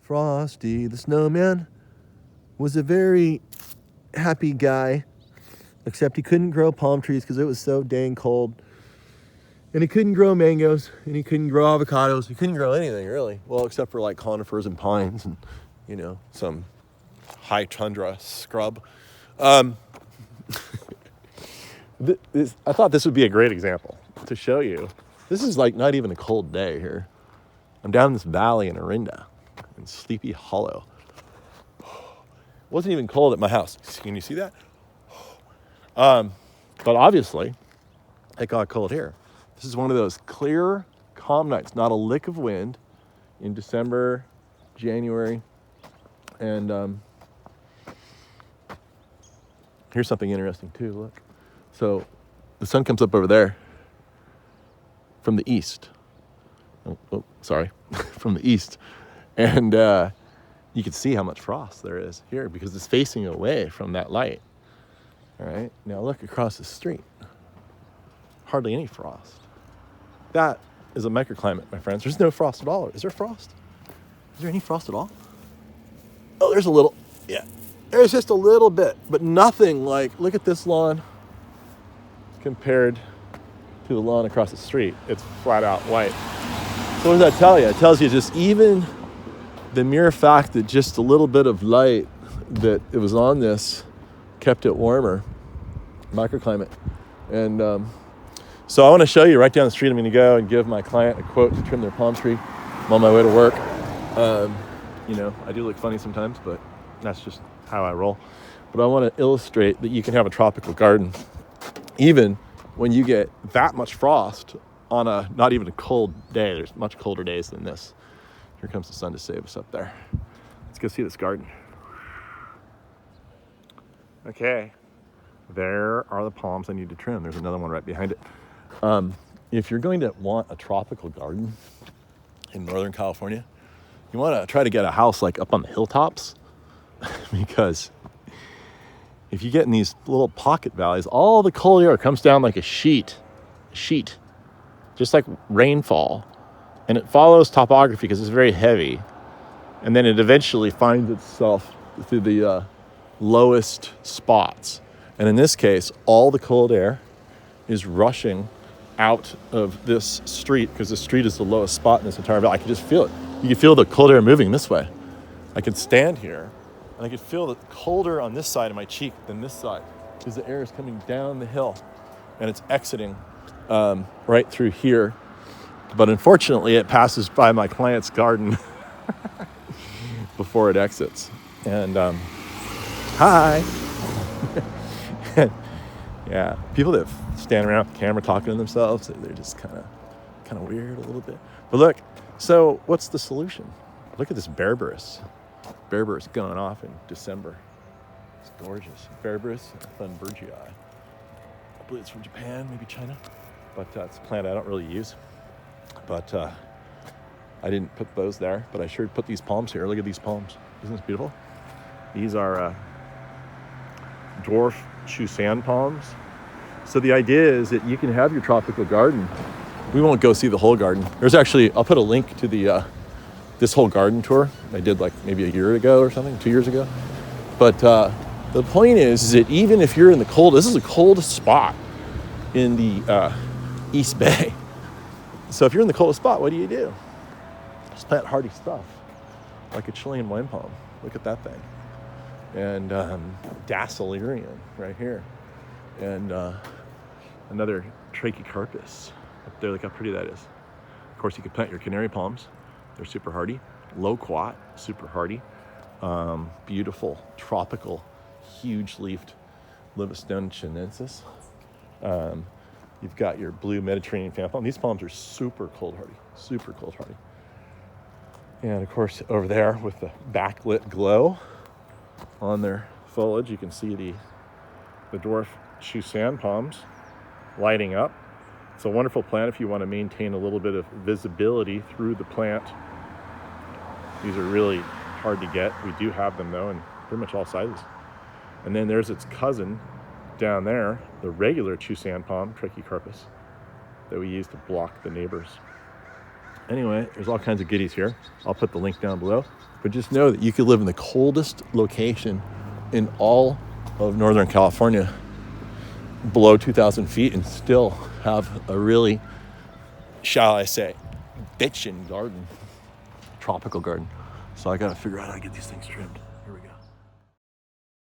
Frosty the Snowman was a very happy guy, except he couldn't grow palm trees because it was so dang cold. And he couldn't grow mangoes, and he couldn't grow avocados. He couldn't grow anything, really. Well, except for like conifers and pines and, some high tundra scrub. I thought this would be a great example to show you. This is like not even a cold day here. I'm down in this valley in Orinda, in Sleepy Hollow. It wasn't even cold at my house. Can you see that? But obviously, it got cold here. This is one of those clear, calm nights. Not a lick of wind in December, January. And here's something interesting too, look. So the sun comes up over there from the east. From the east. And you can see how much frost there is here because it's facing away from that light. All right, now look across the street. Hardly any frost. That is a microclimate, my friends. There's no frost at all. Is there frost? Is there any frost at all? Oh, there's a little. Yeah, there's just a little bit, but nothing like, look at this lawn compared to the lawn across the street. It's flat out white. So what does that tell you? It tells you just even the mere fact that just a little bit of light that it was on this kept it warmer. Microclimate. And so I want to show you right down the street. I'm going to go and give my client a quote to trim their palm tree. I'm on my way to work. I do look funny sometimes, but that's just how I roll. But I want to illustrate that you can have a tropical garden even when you get that much frost on a not even a cold day. There's much colder days than this. Here comes the sun to save us up there. Let's go see this garden. Okay, there are the palms I need to trim. There's another one right behind it. If you're going to want a tropical garden in Northern California, you want to try to get a house like up on the hilltops because if you get in these little pocket valleys, all the cold air comes down like a sheet, just like rainfall. And it follows topography because it's very heavy. And then it eventually finds itself through the lowest spots. And in this case, all the cold air is rushing out of this street because the street is the lowest spot in this entire valley. I can just feel it. You can feel the cold air moving this way. I can stand here and I can feel the colder on this side of my cheek than this side because the air is coming down the hill and it's exiting right through here. But unfortunately, it passes by my client's garden before it exits. And hi. Yeah, people that stand around with the camera talking to themselves, they're just kind of weird a little bit. But look, so what's the solution? Look at this berberis. Berberis going off in December. It's gorgeous. Berberis thunbergii. I believe it's from Japan, maybe China. But it's a plant I don't really use. But I didn't put those there, but I sure put these palms here. Look at these palms. Isn't this beautiful? These are dwarf Chusan palms. So the idea is that you can have your tropical garden. We won't go see the whole garden. There's actually, I'll put a link to the this whole garden tour I did like maybe a year ago or something, 2 years ago. But the point is that even if you're in the cold, this is the coldest spot in the East Bay. So if you're in the coldest spot, what do? Just plant hardy stuff, like a Chilean wine palm. Look at that thing. And Dasylirion right here. And another Trachycarpus up there. Look how pretty that is. Of course, you could plant your canary palms. They're super hardy. Loquat, super hardy. Beautiful, tropical, huge-leafed Livistone chinensis. You've got your blue Mediterranean fan palm. These palms are super cold hardy. And of course, over there with the backlit glow on their foliage, you can see the dwarf Chusan palms lighting up. It's a wonderful plant if you want to maintain a little bit of visibility through the plant. These are really hard to get. We do have them though, in pretty much all sizes. And then there's its cousin down there, the regular Chusan palm, Trachycarpus, that we use to block the neighbors. Anyway, there's all kinds of goodies here. I'll put the link down below. But just know that you could live in the coldest location in all of Northern California, below 2,000 feet, and still have a really, shall I say, bitchin' garden, tropical garden. So I gotta figure out how to get these things trimmed.